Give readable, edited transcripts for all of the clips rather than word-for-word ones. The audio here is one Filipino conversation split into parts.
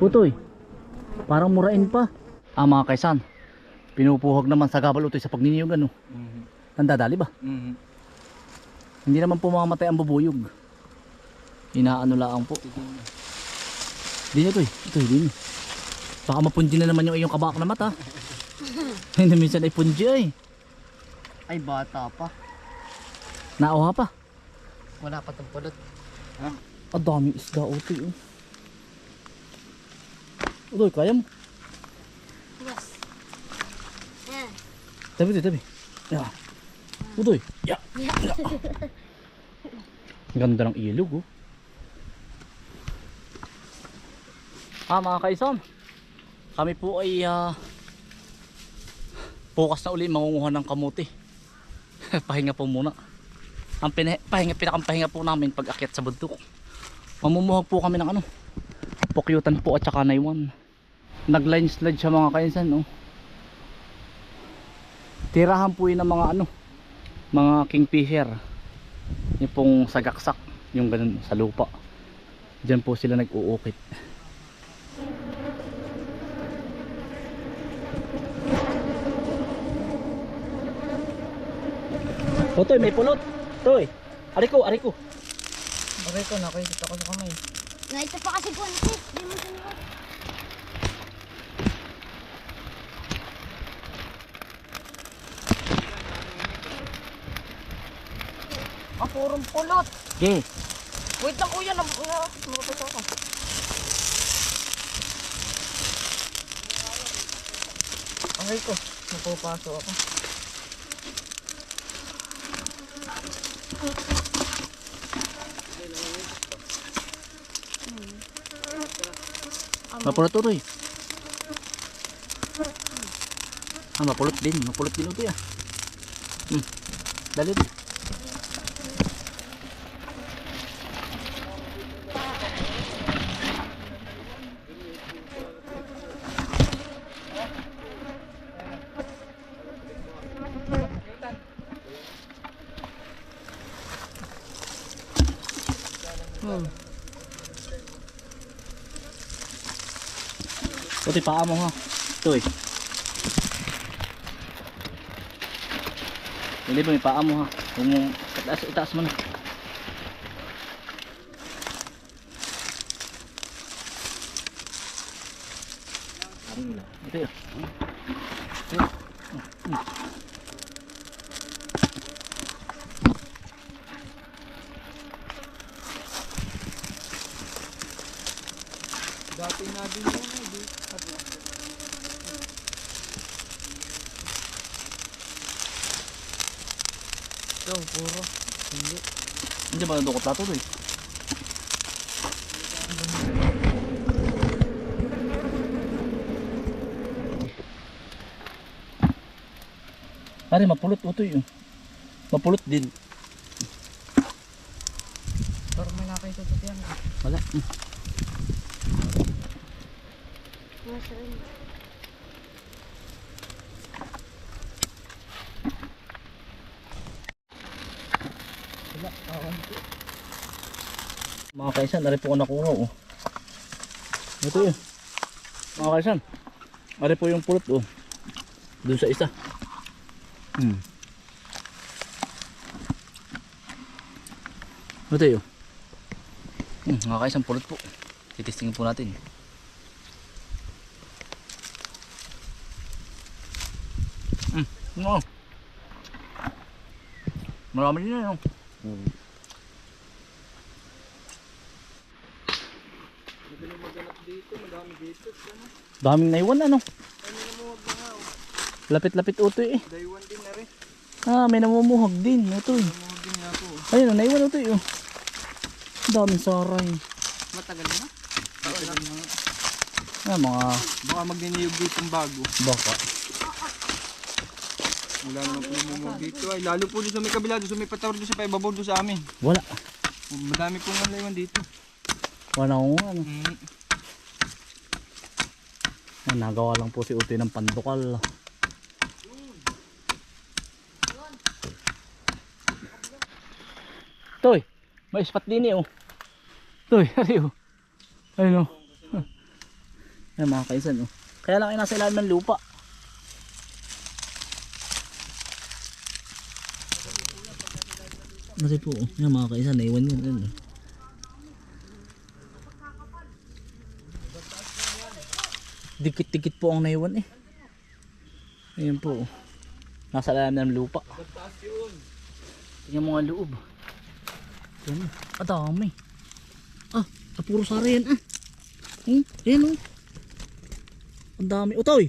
Utoy, parang murain pa. Mga kaisan, pinupuhag naman sa gabal utoy sa pagniniyog ano. Nandadali ba? Hindi naman pumamatay ang bubuyog. Inaano lang po. Dini utoy, dini. Baka mapunji na naman yung iyong kabak na mata. Hindi minsan ay punji ay. Ay, bata pa. Nauha pa. Wala pa itong pulot. Ang daming isda utoy. Utoy, kaya mo? Yes. Yan. Tabi. Ya. Utoy. Ya. Ganda ng ilog oh. Mga kaisan, kami po ay bukas na uli mangunguha ng kamuti. Pahinga po muna. Ang pinakampahinga po namin pag akyat sa bundok. Mamumuhag po kami ng ano, pukyutan po at saka naiwan. Nag-line slide siya mga kaisan oh. Tirahan po yun ng mga ano, mga kingfisher. Yung pong sagaksak, yung ganun sa lupa. Diyan po sila nag-uukit. Toy, may pulot. Toy, ariko. Aray ko, nakikita ko sa kamay. Naito pa kasi buntis. Di mo sinuot. Purong pulot. Okay. Wait lang kuya, lumabas ako. Aray ko, napupaso ako. Mapulot Toy. Mapulot din ito ya. Dali din. Puti paa mo ha. Toy. Hindi ba may paa mo ha. Kung itaas mo na. Ito yun. Dati na din yun. Ito, puro. Hindi ba nadukot lato Toy? Pare mapulot utoy yun. Mapulot din. Pero may nakita sa tiyan. Wala. Nasa rin. Mga kaisan, nari po ko nakuha oh. Ito yun. Mga kaisan, nari po yung pulot oh. Doon sa isa. Ito yun. Mga kaisan, pulot po. Titistingin po natin. No. Marami din na yun. Daming naiwan ano. Lapit-lapit utoy eh. Daywan din na rin. May namumuhag din utoy. Namumuhag din nga po. Ayun oh, naiwan utoy oh. Daming saray. Matagal na? Matagal na. Mga Baka magniniyog dito yung bago. baka. Wala naman po namumuhag dito ay. Lalo po doon sa may kabila, doon sa may patawar doon sa paibabaw doon sa amin. Wala. Madami pong laywan dito. Wala ko ano. Nagawa lang po si utoy ng pandukal. Toy, may spot din eh oh. Toy, ari oh. Ayun oh. Ayan mga kaisan oh. Kaya lang ay nasa ilalim ng lupa. Kasi po oh. Ayan mga kaisan, naiwan yun. Ayan, oh. Dikit-dikit po ang naiwan eh. Ayan po oh. Nasa ilalim ng lupa. Tingnan mo nga loob. Ayan, dami. Puro sari yan ah. Ayan oh. Ang dami. Utoy.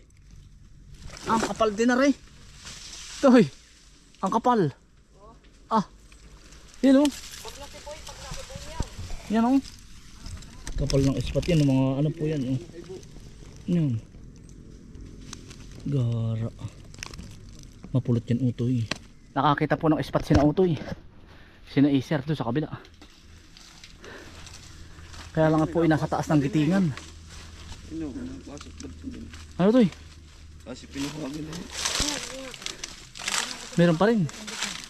Ang kapal din na rin. Utoy. Ang kapal. Yan oh. Yan oh. Kapal ng ispat yan. Mga ano po yan oh. Yan. Gara. Mapulot yan utoy. Nakakita po ng ispat sina utoy. Sina Acer doon sa kabila. Kaya lang po ay nasa taas ng gitingan. Ano to eh? Kasi pinuhagin na yun. Meron pa rin.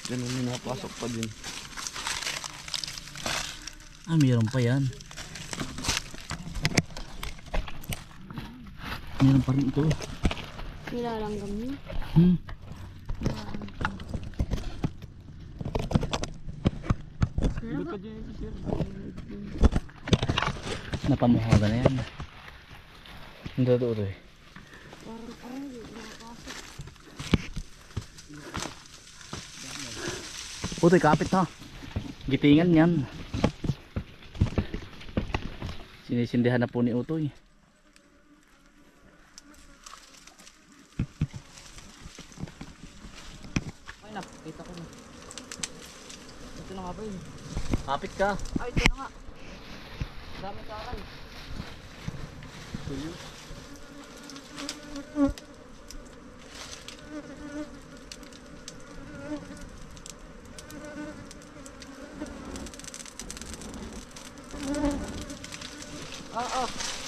Ganun yung napasok pa din. Meron pa yan. Meron pa rin ito. Nilalanggam niya. Napamuhaga na yan. Hindi ito ito eh. Parang hindi nakapasok. Utoy, kapit ha. Gitingan yan. Sinisindihan na po ni Utoy. Ay na, kita ko na. Ito na nga ba yun? Kapit ka. Ay, ito na nga. Dami karay.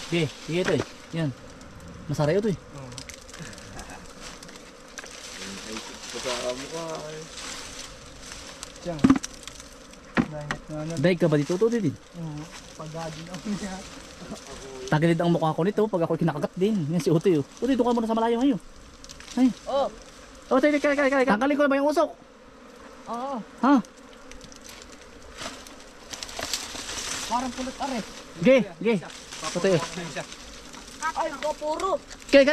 Sige, sige ito eh. Yan. Masarap ito eh. Pagkakamo ka ay. Diyan. Daig ka ba dito ito din? Pagadi na ako niya. Tagilid ang mukha ko nito pag ako kinakagat din. Yan si Utoy oh. Utoy, doon ka muna sa malayo ngayon. Ay. Oh. Utoy, kaya. Tanggalin ko na ba yung usok? Oo. Ha? Parang pulot are. Ge. Utoy oh. Ay, puro. Ge,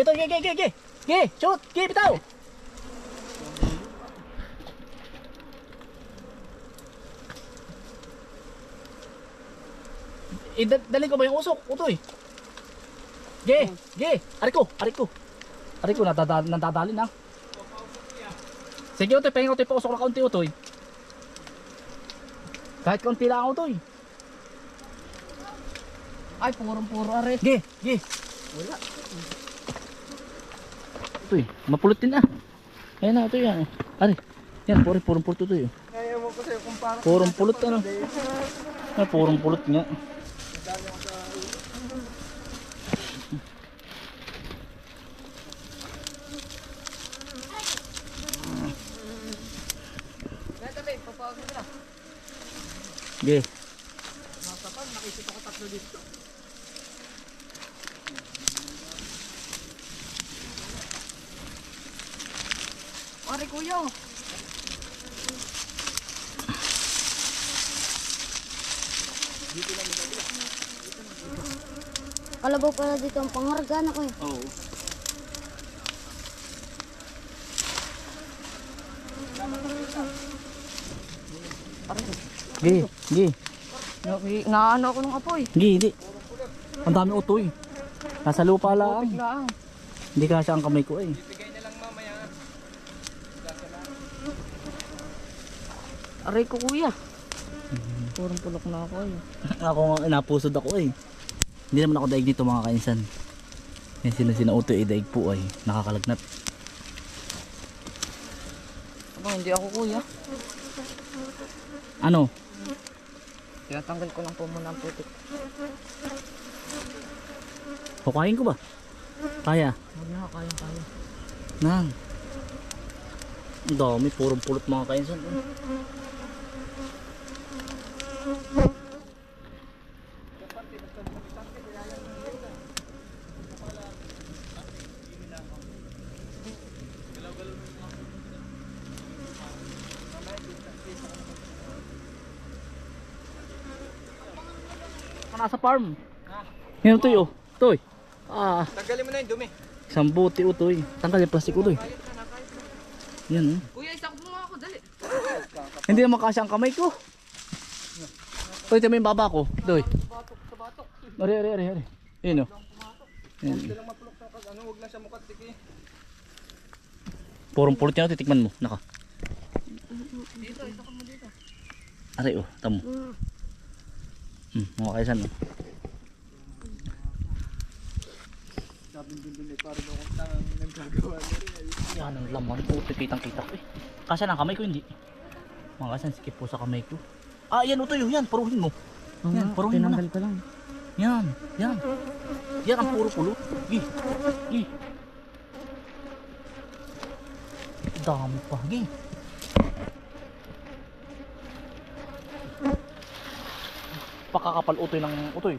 Utoy, ge. Ge, shoot. Ge, bitaw. Dali ko ba yung usok, Utoy? Ge. Ariko, nadadali na. Sige, Utoy, pahinga Utoy, pausok na kaunti, Utoy. Kahit kaunti lang, Utoy. Ay, puro are. Ge. Wala. Utoy, mapulot din ah. Ayan na, Utoy yan. Ari, yan, purong pulot, Utoy. Kaya mo ko sa'yo kung parang... Purong pulot, ano? Purong pulot nga. Ge. Masapag, nakisip ako 3 dito. Ari kuya. Kalabaw pala dito ang panghargaan ako eh. Oo. Ge. Naano ako ng apoy. Hindi. Ang dami Utoy. Nasa lupa lang. Lang. Hindi kasi ang kamay ko eh. Bigay na lang mamaya. Aray ko kuya. Purong pulok na ako eh. Ako nga napusod ako eh. Hindi naman ako daig dito mga kainsan. Yan sina Utoy ay daig po ay nakakalagnat. Hindi ako kuya. Ano? Tinatanggal ko lang po muna ang putik. Kukain ko ba? Kaya? Huwag na, kaya. Nang. Ang dami, purong pulot mga kainsan. ka nasa farm. Yan Utoy oh. Utoy. Tanggalin mo na yung dumi. Isang bote Utoy. Tanggal yung plastic Utoy. Yan oh. Kuya, isa ko mo ako, dali. Hindi naman kasi ang kamay ko. Utoy, ito mo yung baba ko. Utoy. Ari. Yan oh. Yan. Hindi lang mapulok sa ano, huwag lang sa mukha tiki. Purong pulot yan, titikman mo. Naka. Aray oh, tamo. Mga kaisan oh. Sabi din para daw kung tangang nagagawa na rin. Yan ang laman. Kitang kita ko eh. Kasi ang kamay ko hindi. Mga kaisan, sikip po sa kamay ko. Yan Utoy, yan, paruhin mo. Yan, paruhin mo na. Tinanggal ko lang. Yan. Yan ang puro pulot. Gi. Dami pa. Gi. Pakakapal Utoy ng Utoy.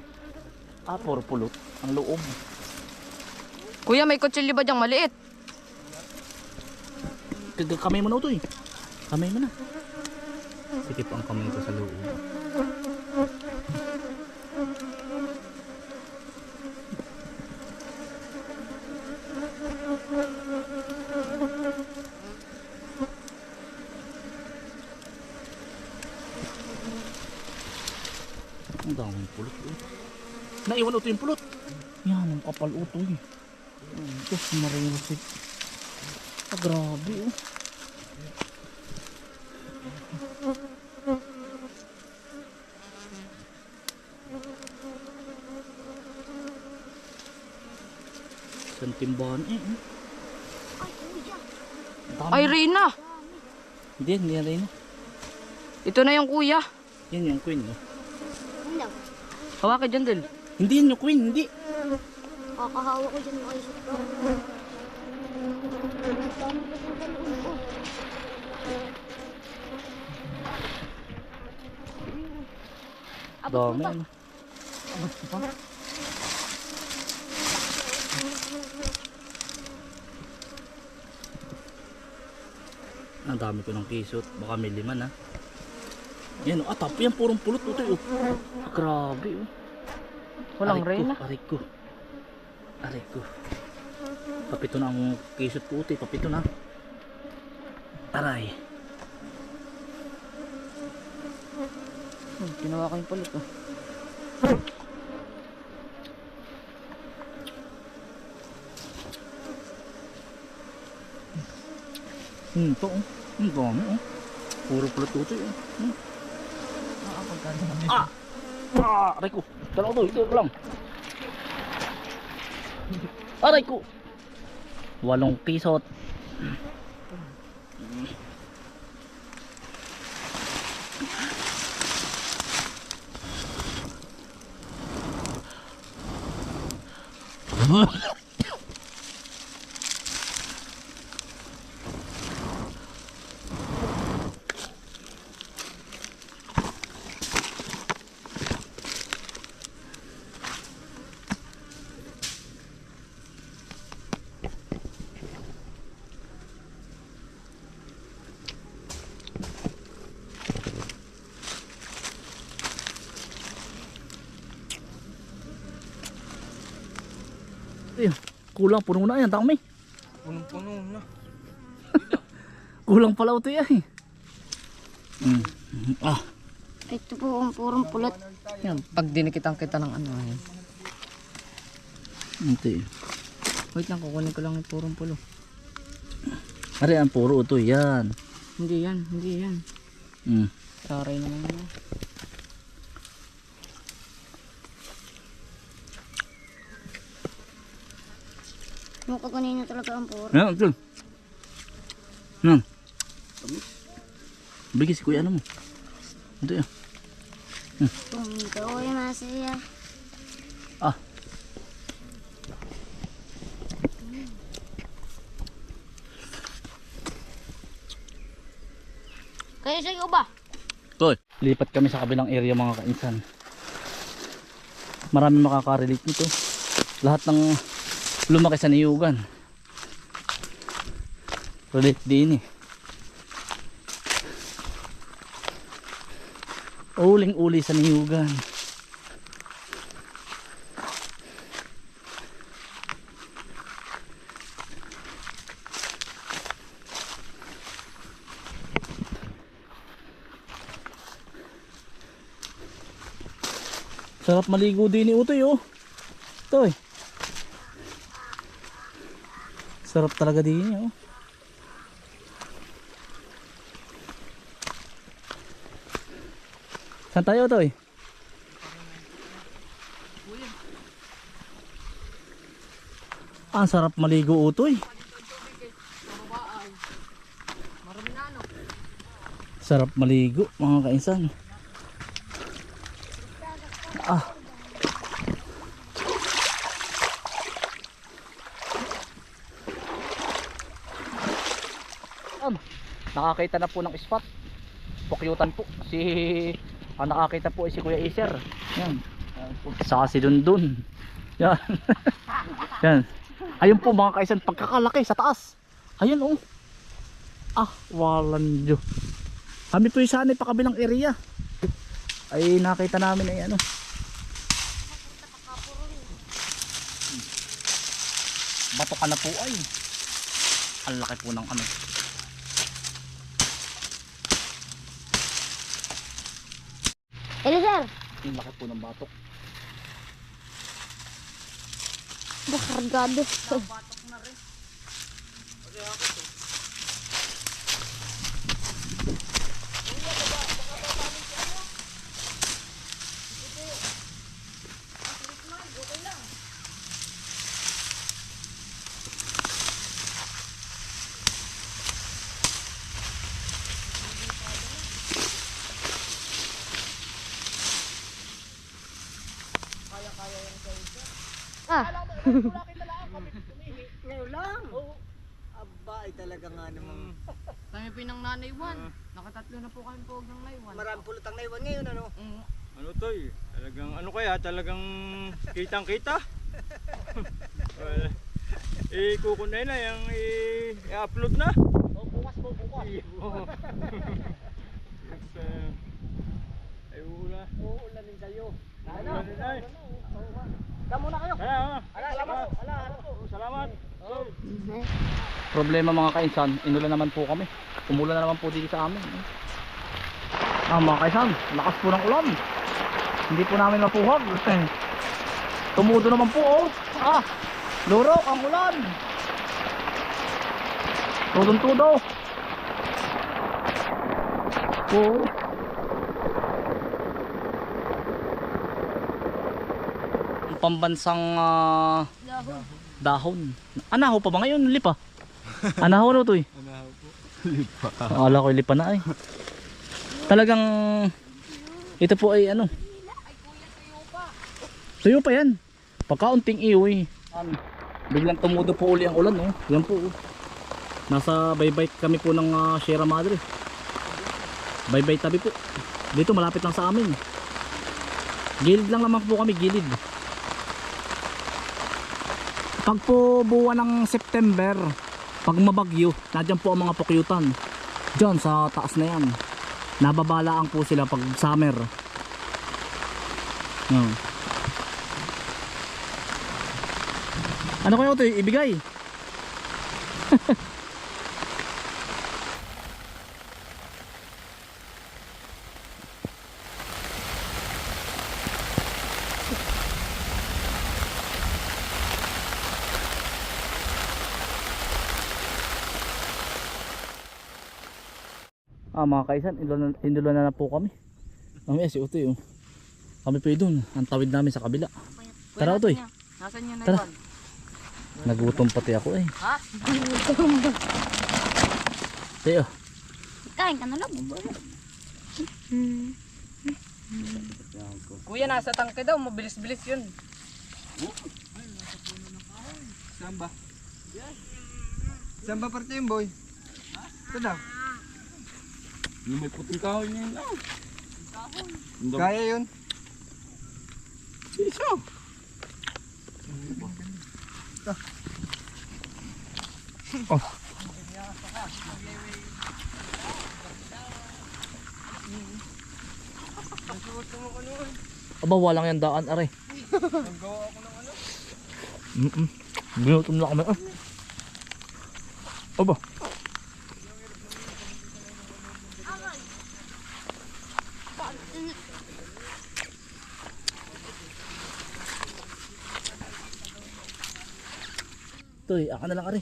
Puro pulot. Ang loob. Kuya, may kutsilyo ba diyang maliit? Kamay mo na Utoy. Kamay mo na. Sikip ang kamay ko sa loob. Ang daming pulot eh. Naiwan Utoy yung pulot. Yan ang kapal Utoy. Ito mariusip. Grabe oh. Isang timbahan eh. Ay, Reyna. Hindi yan rin. Ito na yung kuya. Yan yung queen no? Hawakan dyan, Del. Hindi yan yung queen, hindi. Kakahawa ko dyan ay ito. Dami ano. Ang dami ko ng kisot. Baka may liman ha. Yan oh. Tap yan. Purong pulot Utoy oh. Grabe oh. Walang Reyna. Aray ko. Papito na ang kisot ko Utoy. Papito na. Aray. Ginawa ko yung pulot oh. Ito oh. Ang dami oh. Puro pulot Utoy oh. Aray ko. Tara Utoy. Ito lang. Aray ko. 8 kisot. Ayun, kulang puno na yan, dami. Punong-puno na. Kulang pala Utoy ay. Ito po ang purong pulot. Yan, pag dinikitang kita ng ano ay. Utoy. Wait lang, kukunin ko lang yung purong pulo. Aray, ang puro Utoy yan. Hindi yan. Saray naman yun. Yung kukunin nyo talaga ang puro. Yan, ito. Yan. Bigay si kuya ano mo. Ito yan. Kung ikaw ay masaya. Kaya sa'yo ba? Toy, lipat kami sa kabilang area mga kainsan. Marami makaka-relate nito. Lahat ng lumaki sa niyugan. Relate din eh. Uling-uli sa niyugan. Sarap maligo din ni Utoy oh. Ito eh. Sarap talaga din oh. Saan tayo Utoy? Ang sarap maligo Utoy. Sarap maligo mga kainsan. Ah. Nakakita na po ng spot. Pukyutan po. Ang nakakita po ay si Kuya Iser. Yan. Saka si Dundun. Yan. Yan. Ayun po mga kaisan, pagkakalaki sa taas. Ayun oh. Ah, walang Diyo. Kami po yung sana pa kabilang area. Ay nakita namin ay ano. Bato ka na po ay. Ang laki po ng ano. Hello sir. Ang laki po ng batok. Bakargado. Ah. Ngayon lang. Aba, ay talaga nga namang. Kami po ng nanaywan. Nakatatlo na po kami po ng naywan. Marami pulot ang naiwan ngayon, ano? Ano to eh? Talagang ano kaya? Talagang kitang kita? Well, kukunay na yung i-upload na. Bukas po, bukas. Ay uula. Uulanin kayo. Uulanin ay. Damo na kayo. Salamat. Problema mga kainsan, inulan naman po kami. Umulan na naman po dito sa amin. Mga kainsan, lakas po ng ulan. Hindi po namin mapuhag. Tumudo naman po oh. Lurok ang ulan. Tudong-tudo. Oo. Pambansang dahon. Anahaw pa ba ngayon? Lipa? Anahaw na ito eh. Anahaw po. Lipa. Akala ko lipa na eh. Talagang ito po ay ano. Tuyo pa yan. Pagkaunting iwi. Biglang tumudo po uli ang ulan oh. Yan po oh. Nasa baybay kami po ng Sierra Madre. Baybay tabi po. Dito malapit lang sa amin. Gilid lang naman po kami, gilid. Pag po buwan ng September, pag mabagyo, nadyan po ang mga pukyutan. Diyan sa taas na yan. Nababalaan po sila pag summer. Ano kayo ito? Ibigay? Mga kaisan, inulan na po kami. Mamaya si Utoy oh. Kami po doon, ang tawid namin sa kabila. Tara Utoy. Nasaan yung Tara. naywan? Nagutom pati ako eh. Ha? Tayo. Kain ka na lang. Kuya, nasa tangke daw. Mabilis-bilis yun. Saan ba? Saan ba parte yung boy? Ito daw. Yung may puting kahoy na yun lang. Kaya yun. Iso. Oh. Aba, walang yan daan are. Nagawa ako ng ano? Binutom na kami. Aba. Ito eh, aka na lang ari.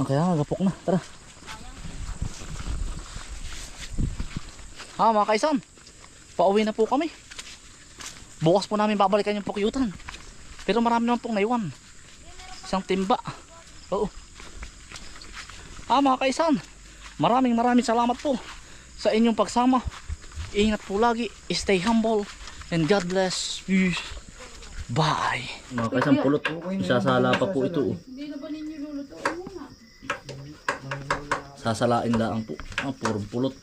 Kaya nga, gapok na. Tara. Mga kaisan, pauwi na po kami. Bukas po namin babalikan yung pukyutan. Pero marami naman pong naiwan. Isang timba. Oo. Mga kaisan, maraming salamat po sa inyong pagsama. Ingat po lagi, stay humble, and God bless you. Bye. Mga kaisan, pulot. Isasala pa po ito. Hindi na ba ninyo luluto? Sasalain lang po. Purong pulot.